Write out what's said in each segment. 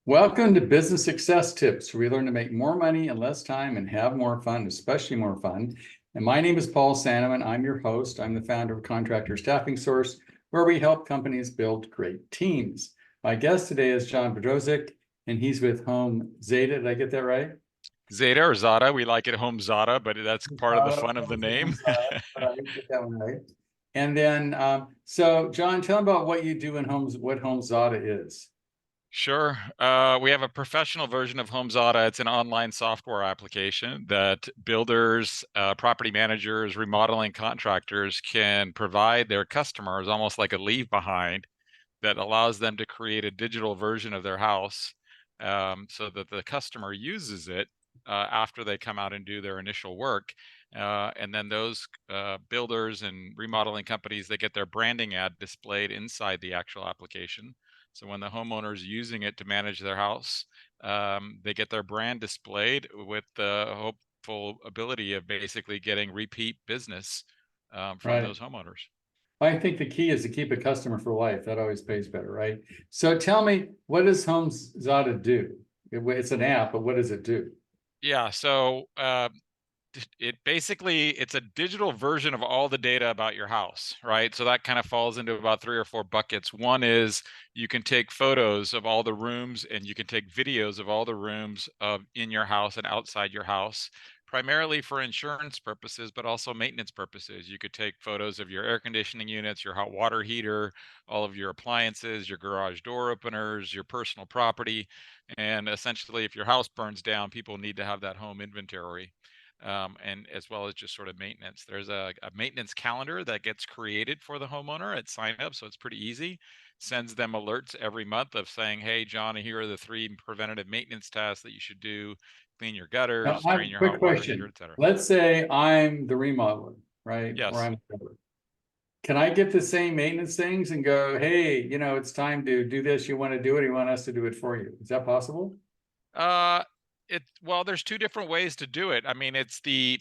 Welcome to Business Success Tips, where we learn to make more money in less time and have more fun, especially more fun. And my name is Paul Sanneman. I'm your host. I'm the founder of Contractor Staffing Source, where we help companies build great teams. My guest today is John Bodrozic, and he's with HomeZada. Did I get that right? Zeta or Zada, we like it HomeZada, but that's part of the fun of the name. But I get that one right. And then, so John, tell them about what you do in what HomeZada is. Sure. We have a professional version of HomeZada. It's an online software application that builders, property managers, remodeling contractors can provide their customers, almost like a leave behind, that allows them to create a digital version of their house, so that the customer uses it after they come out and do their initial work. And then those builders and remodeling companies, they get their branding ad displayed inside the actual application. So when the homeowner's using it to manage their house, they get their brand displayed with the hopeful ability of basically getting repeat business from Right. those homeowners. I think the key is to keep a customer for life. That always pays better, right? So tell me, what does HomeZada do? It's an app, but what does it do? Yeah, so it's a digital version of all the data about your house, right? So that kind of falls into about 3 or 4 buckets. One is you can take photos of all the rooms and you can take videos of all the rooms in your house and outside your house, primarily for insurance purposes, but also maintenance purposes. You could take photos of your air conditioning units, your hot water heater, all of your appliances, your garage door openers, your personal property. And essentially, if your house burns down, people need to have that home inventory. And as well as just sort of maintenance. There's a maintenance calendar that gets created for the homeowner at sign up, so it's pretty easy. Sends them alerts every month of saying, hey, John, here are the 3 preventative maintenance tasks that you should do. Clean your Now, gutters, I have drain a your quick hot water heater, question. etc. Let's say I'm the remodeler, right? Or Yes. I'm whatever. Can I get the same maintenance things and go, hey, it's time to do this. You want to do it? Or you want us to do it for you? Is that possible? Uh, well, there's 2 different ways to do it. I mean, at the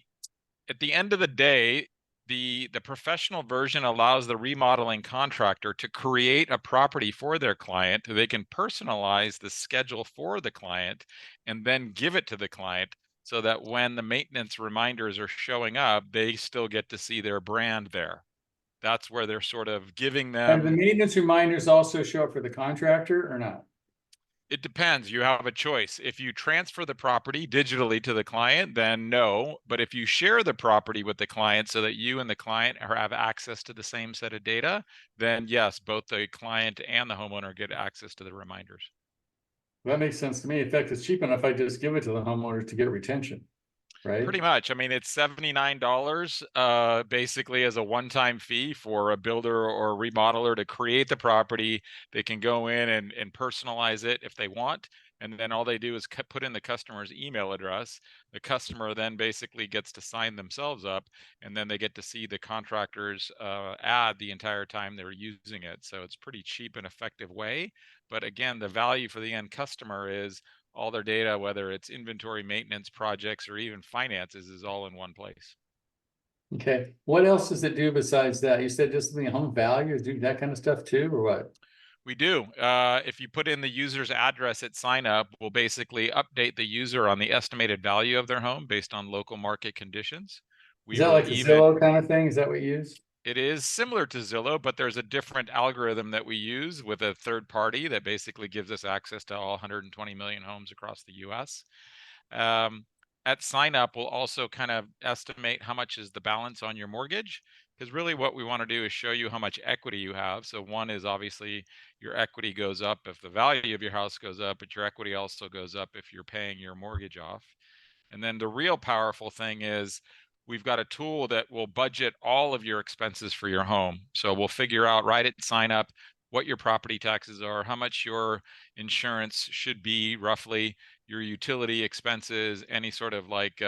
end of the day, the professional version allows the remodeling contractor to create a property for their client. They can personalize the schedule for the client and then give it to the client so that when the maintenance reminders are showing up, they still get to see their brand there. That's where they're sort of giving And the them. maintenance reminders also show up for the contractor or not? It depends. You have a choice. If you transfer the property digitally to the client, then no. But if you share the property with the client so that you and the client have access to the same set of data, then yes, both the client and the homeowner get access to the reminders. That makes sense to me. In fact, it's cheap enough. I just give it to the homeowners to get retention, right? Pretty much. I mean, it's $79 basically as a one-time fee for a builder or a remodeler to create the property. They can go in and personalize it if they want. And then all they do is put in the customer's email address. The customer then basically gets to sign themselves up, and then they get to see the contractor's ad the entire time they're using it. So it's pretty cheap and effective way. But again, the value for the end customer is all their data, whether it's inventory, maintenance, projects, or even finances, is all in one place. Okay. What else does it do besides that? You said just the home values, do that kind of stuff too, or what? We do. If you put in the user's address at sign up, we'll basically update the user on the estimated value of their home based on local market conditions. Is We that will like a even, Zillow kind of thing? Is that what you use? it is similar to Zillow, but there's a different algorithm that we use with a third party that basically gives us access to all 120 million homes across the US. Um, at sign up, we'll also kind of estimate how much is the balance on your mortgage, because really what we want to do is show you how much equity you have. So one is obviously your equity goes up if the value of your house goes up, but your equity also goes up if you're paying your mortgage off. And then the real powerful thing is we've got a tool that will budget all of your expenses for your home. So we'll figure out right at sign up what your property taxes are, how much your insurance should be roughly, your utility expenses, any sort of like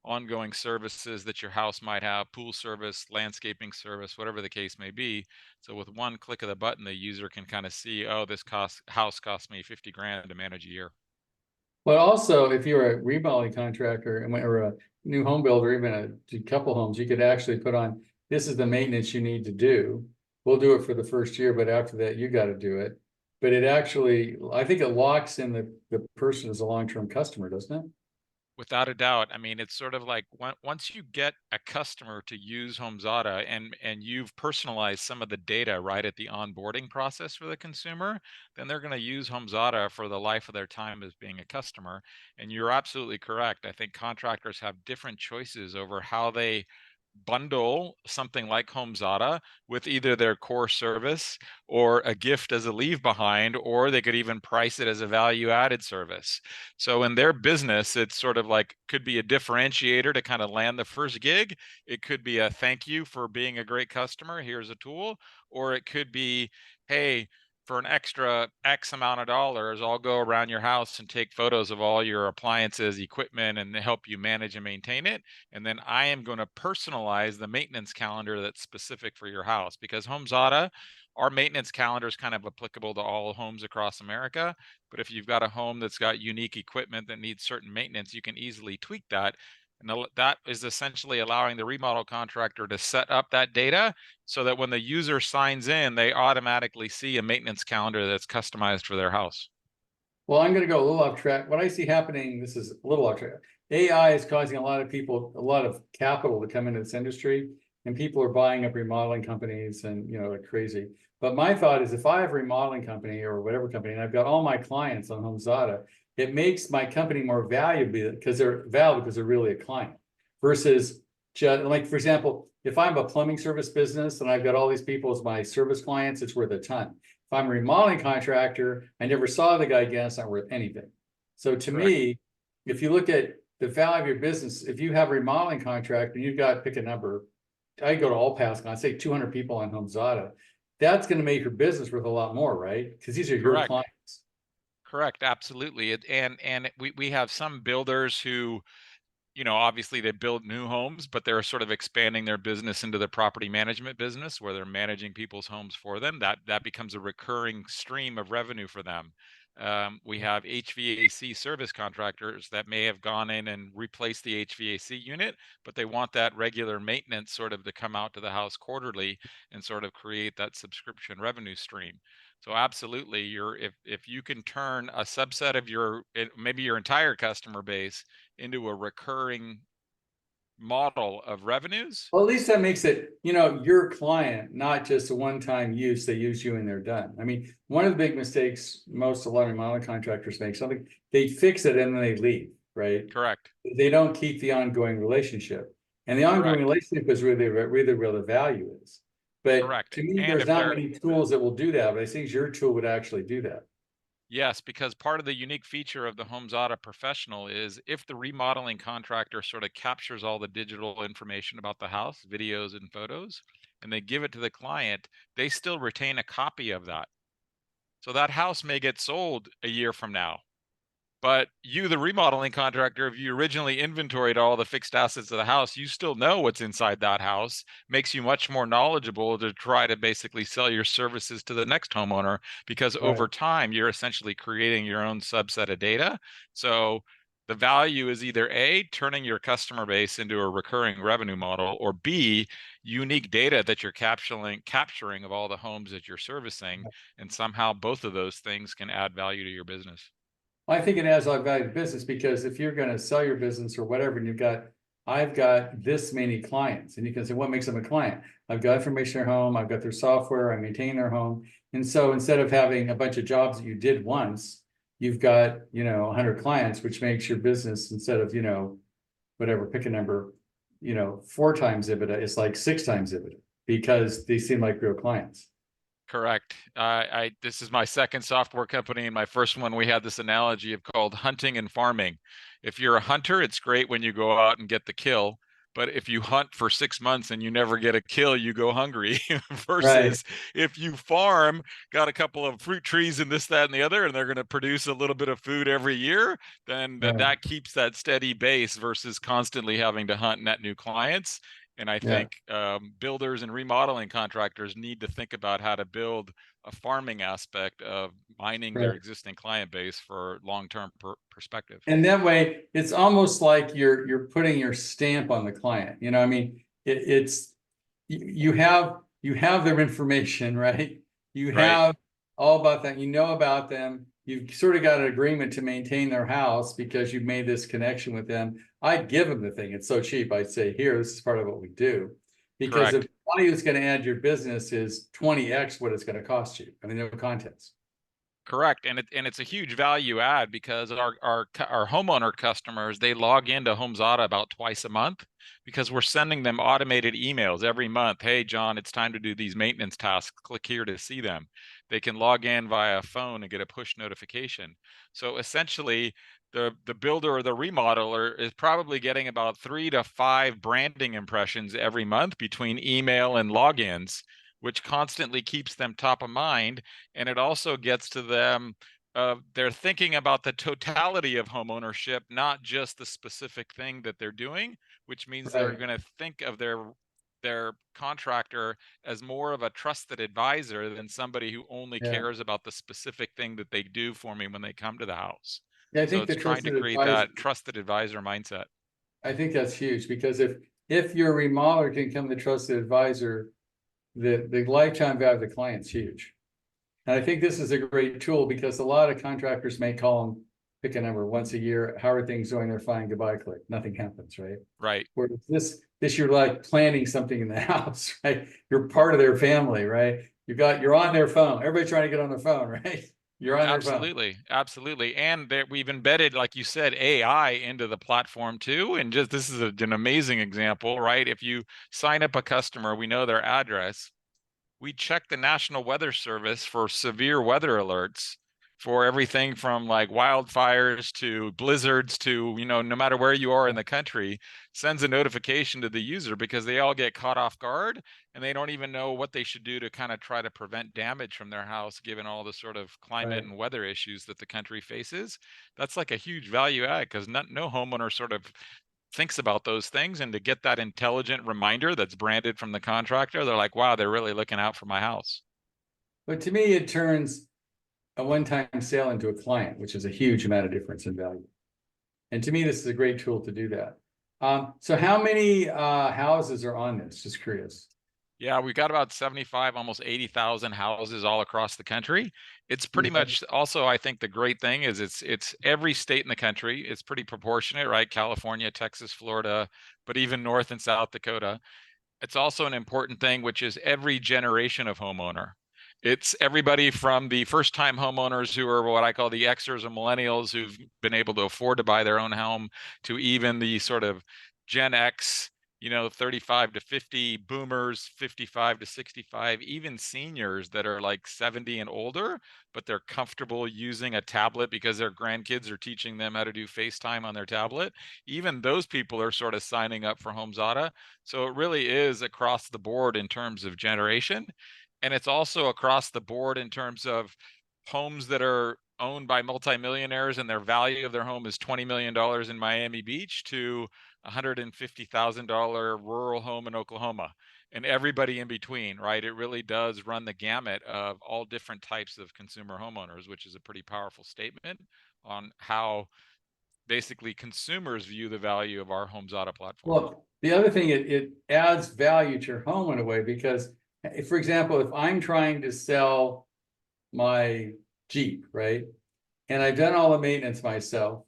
ongoing services that your house might have, pool service, landscaping service, whatever the case may be. So with one click of the button, the user can kind of see, oh, this house cost me 50 grand to manage a year. But also, if you're a remodeling contractor or a new home builder, even a couple homes, you could actually put on, this is the maintenance you need to do. We'll do it for the first year, but after that, you got to do it. but it actually, I think it locks in the person as a long-term customer, doesn't it? Without a doubt. I mean, it's sort of like once you get a customer to use HomeZada and you've personalized some of the data right at the onboarding process for the consumer, then they're going to use HomeZada for the life of their time as being a customer. And you're absolutely correct. I think contractors have different choices over how they bundle something like HomeZada with either their core service or a gift as a leave behind, or they could even price it as a value added service. So in their business, it's sort of like could be a differentiator to kind of land the first gig. It could be a thank you for being a great customer. Here's a tool. Or it could be, hey, for an extra X amount of dollars, I'll go around your house and take photos of all your appliances, equipment, and help you manage and maintain it. And then I am going to personalize the maintenance calendar that's specific for your house, because HomeZada, our maintenance calendar is kind of applicable to all homes across America. But if you've got a home that's got unique equipment that needs certain maintenance, you can easily tweak that. And that is essentially allowing the remodel contractor to set up that data so that when the user signs in, they automatically see a maintenance calendar that's customized for their house. Well, I'm going to go a little off track. What I see happening, this is a little off track. AI is causing a lot of people, a lot of capital to come into this industry, and people are buying up remodeling companies and, like crazy. But my thought is if I have a remodeling company or whatever company, and I've got all my clients on HomeZada, it makes my company more valuable because they're really a client versus just like, for example, if I'm a plumbing service business and I've got all these people as my service clients, it's worth a ton. If I'm a remodeling contractor, I never saw the guy again, it's not worth anything. So to Correct. me, if you look at the value of your business, if you have a remodeling contract and you've got, pick a number, I go to All Pass and I say 200 people on HomeZada, that's going to make your business worth a lot more, right? Because these are your Correct. clients. Correct. Absolutely. And we have some builders who, obviously they build new homes, but they're sort of expanding their business into the property management business where they're managing people's homes for them. That becomes a recurring stream of revenue for them. We have HVAC service contractors that may have gone in and replaced the HVAC unit, but they want that regular maintenance sort of to come out to the house quarterly and sort of create that subscription revenue stream. So absolutely, if you can turn a subset of maybe your entire customer base into a recurring model of revenues. Well, at least that makes it, your client, not just a one-time use. They use you and they're done. I mean, one of the big mistakes a lot of remodeling contractors make, something they fix it and then they leave, right? Correct. They don't keep the ongoing relationship. And the ongoing Correct. relationship is really where the value is. But Correct. to me, And there's if not they're many tools that will do that, but I think your tool would actually do that. Yes, because part of the unique feature of the HomeZada Professional is if the remodeling contractor sort of captures all the digital information about the house, videos and photos, and they give it to the client, they still retain a copy of that. So that house may get sold a year from now. But you, the remodeling contractor, if you originally inventoried all the fixed assets of the house, you still know what's inside that house. Makes you much more knowledgeable to try to basically sell your services to the next homeowner, because over time, you're essentially creating your own subset of data. So the value is either A, turning your customer base into a recurring revenue model, or B, unique data that you're capturing of all the homes that you're servicing. And somehow both of those things can add value to your business. I think it adds a lot of value to business because if you're going to sell your business or whatever, and I've got this many clients, and you can say, what makes them a client? I've got information in their home, I've got their software, I maintain their home. And so instead of having a bunch of jobs that you did once, you've got, 100 clients, which makes your business, instead of, whatever, pick a number, 4 times EBITDA, it's like 6 times EBITDA because they seem like real clients. Correct. This is my second software company, and my first one, we had this analogy of called hunting and farming. If you're a hunter, it's great when you go out and get the kill. But if you hunt for 6 months and you never get a kill, you go hungry. Versus if you farm, got a couple of fruit trees and this, that, and the other, and they're going to produce a little bit of food every year, then that keeps that steady base versus constantly having to hunt net new clients. And I think builders and remodeling contractors need to think about how to build a farming aspect of mining their existing client base for long-term perspective. And that way, it's almost like you're putting your stamp on the client. I mean, it's you have their information, right? You have all about them. You know about them. You've sort of got an agreement to maintain their house because you've made this connection with them. I'd give them the thing. It's so cheap. I'd say, here, this is part of what we do. Because if Correct. money that's going to add your business is 20x what it's going to cost you. I mean, no contest. Correct, and it's a huge value add because our homeowner customers, they log into HomeZada about twice a month because we're sending them automated emails every month. Hey, John, it's time to do these maintenance tasks. Click here to see them. They can log in via phone and get a push notification. So essentially, the builder or the remodeler is probably getting about 3 to 5 branding impressions every month between email and logins, which constantly keeps them top of mind. And it also gets to them, they're thinking about the totality of home ownership, not just the specific thing that they're doing, which means they're Right. going to think of their contractor as more of a trusted advisor than somebody who only Yeah. cares about the specific thing that they do for me when they come to the house. Yeah, I So think the it's trying to trusted create advisor, that trusted advisor mindset. I think that's huge because if your remodeler can become the trusted advisor, the lifetime value of the client's huge. And I think this is a great tool because a lot of contractors may call them, pick a number once a year. How are things going? They're fine. Goodbye, click. Nothing happens, right? Right. Whereas this you're like planning something in the house, right? You're part of their family, right? You're on their phone. Everybody's trying to get on their phone, right? You're on their phone. Absolutely, absolutely, and that we've embedded, like you said, AI into the platform too. And just this is an amazing example, right? If you sign up a customer, we know their address. We check the National Weather Service for severe weather alerts for everything from like wildfires to blizzards to, no matter where you are in the country, sends a notification to the user because they all get caught off guard and they don't even know what they should do to kind of try to prevent damage from their house, given all the sort of climate Right. and weather issues that the country faces. That's like a huge value add because no homeowner sort of thinks about those things, and to get that intelligent reminder that's branded from the contractor, they're like, wow, they're really looking out for my house. But to me, it turns a one-time sale into a client, which is a huge amount of difference in value. And to me, this is a great tool to do that. So how many houses are on this? Just curious. Yeah, we've got about 75, almost 80,000 houses all across the country. It's pretty Okay. much also, I think the great thing is it's every state in the country. It's pretty proportionate, right? California, Texas, Florida, but even North and South Dakota. It's also an important thing, which is every generation of homeowner. It's everybody from the first time homeowners who are what I call the Xers and millennials who've been able to afford to buy their own home, to even the sort of Gen X, 35 to 50, boomers, 55 to 65, even seniors that are like 70 and older, but they're comfortable using a tablet because their grandkids are teaching them how to do FaceTime on their tablet. Even those people are sort of signing up for HomeZada. So it really is across the board in terms of generation. And it's also across the board in terms of homes that are owned by multimillionaires and their value of their home is $20 million in Miami Beach to $150,000 rural home in Oklahoma, and everybody in between, right? It really does run the gamut of all different types of consumer homeowners, which is a pretty powerful statement on how basically consumers view the value of our HomeZada platform. Well, the other thing, it adds value to your home in a way because, for example, if I'm trying to sell my Jeep, right? And I've done all the maintenance myself,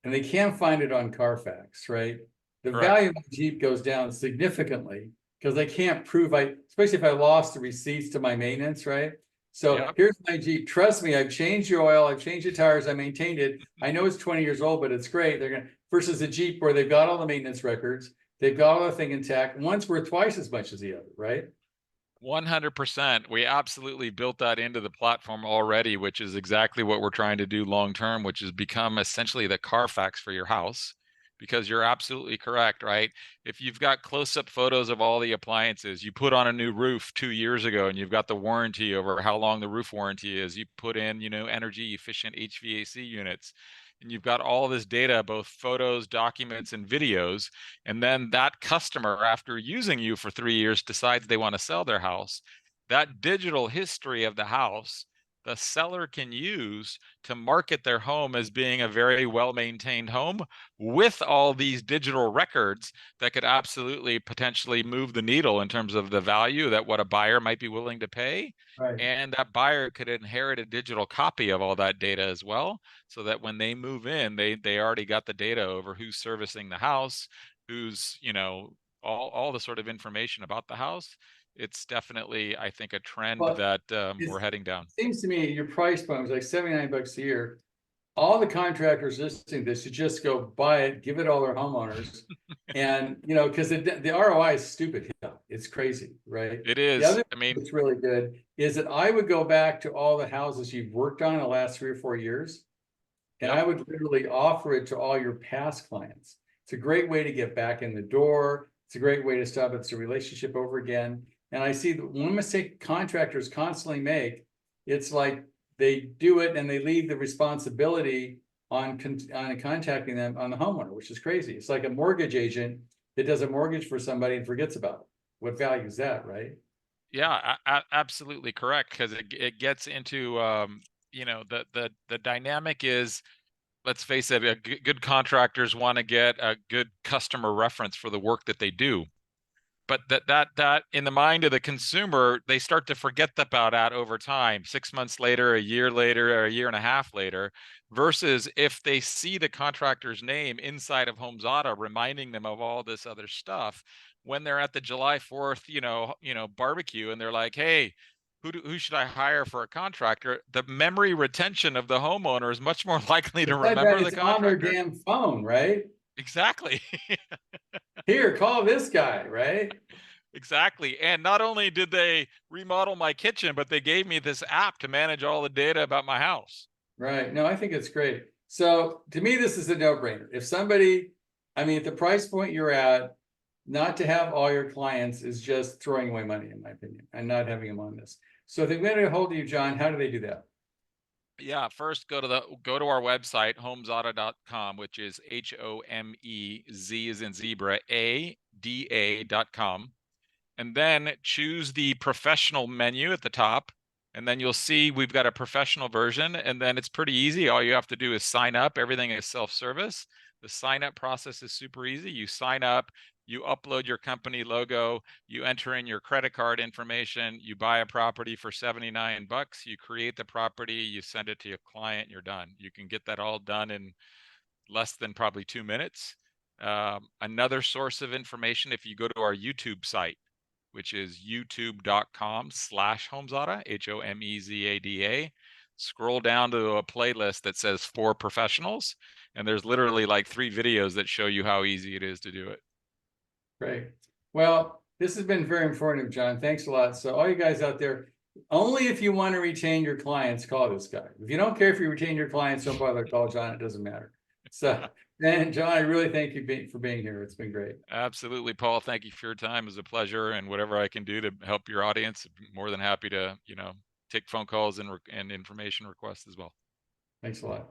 and they can't find it on Carfax, right? The Correct. value of the Jeep goes down significantly because I can't prove especially if I lost the receipts to my maintenance, right? So Yep. here's my Jeep. Trust me, I've changed the oil, I've changed the tires, I maintained it. I know it's 20 years old, but it's great. They're gonna versus a Jeep where they've got all the maintenance records, they've got all the thing intact. One's worth twice as much as the other, right? 100%. We absolutely built that into the platform already, which is exactly what we're trying to do long term, which is become essentially the Carfax for your house. Because you're absolutely correct, right? If you've got close-up photos of all the appliances, you put on a new roof 2 years ago and you've got the warranty over how long the roof warranty is, you put in, energy efficient HVAC units, and you've got all this data, both photos, documents, and videos. And then that customer, after using you for 3 years, decides they want to sell their house. That digital history of the house the seller can use to market their home as being a very well-maintained home with all these digital records that could absolutely potentially move the needle in terms of the value that what a buyer might be willing to pay. Right. And that buyer could inherit a digital copy of all that data as well, so that when they move in, they already got the data over who's servicing the house, who's, all the sort of information about the house. It's definitely, I think, a trend But that it we're heading down. seems to me your price point was like $79 a year. All the contractors listening to this should just go buy it, give it all their homeowners. And, because the ROI is stupid. It's crazy, right? It The is. other I thing mean, that's really good is that I would go back to all the houses you've worked on in the last 3 or 4 years, and yep. I would literally offer it to all your past clients. It's a great way to get back in the door. It's a great way to establish a relationship over again. And I see that one mistake contractors constantly make, it's like they do it and they leave the responsibility on contacting them on the homeowner, which is crazy. It's like a mortgage agent that does a mortgage for somebody and forgets about it. What value is that, right? Yeah, absolutely correct. Because it gets into the dynamic is, let's face it, good contractors want to get a good customer reference for the work that they do. But that in the mind of the consumer, they start to forget about that over time, 6 months later, a year later, or a year and a half later, versus if they see the contractor's name inside of HomeZada reminding them of all this other stuff when they're at the July 4th, barbecue, and they're like, hey, who should I hire for a contractor? The memory retention of the homeowner is much more likely to Besides that, remember the it's on their contractor. damn phone, right? Exactly. Here, call this guy, right? Exactly. And not only did they remodel my kitchen, but they gave me this app to manage all the data about my house. Right. No, I think it's great. So to me, this is a no-brainer. If somebody, at the price point you're at, not to have all your clients is just throwing away money, in my opinion, and not having them on this. So if they get a hold of you, John, how do they do that? Yeah, first go to our website, homezada.com, which is HOMEZ as in zebra, ADA.com. And then choose the professional menu at the top. And then you'll see we've got a professional version. And then it's pretty easy. All you have to do is sign up. Everything is self-service. The sign up process is super easy. You sign up, you upload your company logo, you enter in your credit card information, you buy a property for $79, you create the property, you send it to your client, you're done. You can get that all done in less than probably 2 minutes. Another source of information, if you go to our YouTube site, which is youtube.com/HomeZada, HOMEZADA. Scroll down to a playlist that says For Professionals, and there's literally like 3 videos that show you how easy it is to do it. Great. Well, this has been very informative, John. Thanks a lot. So all you guys out there, only if you want to retain your clients, call this guy. If you don't care if you retain your clients, don't bother to call John. It doesn't matter. So, and John, I really thank you for being here. It's been great. Absolutely, Paul. Thank you for your time. It was a pleasure, and whatever I can do to help your audience, more than happy to, take phone calls and information requests as well. Thanks a lot.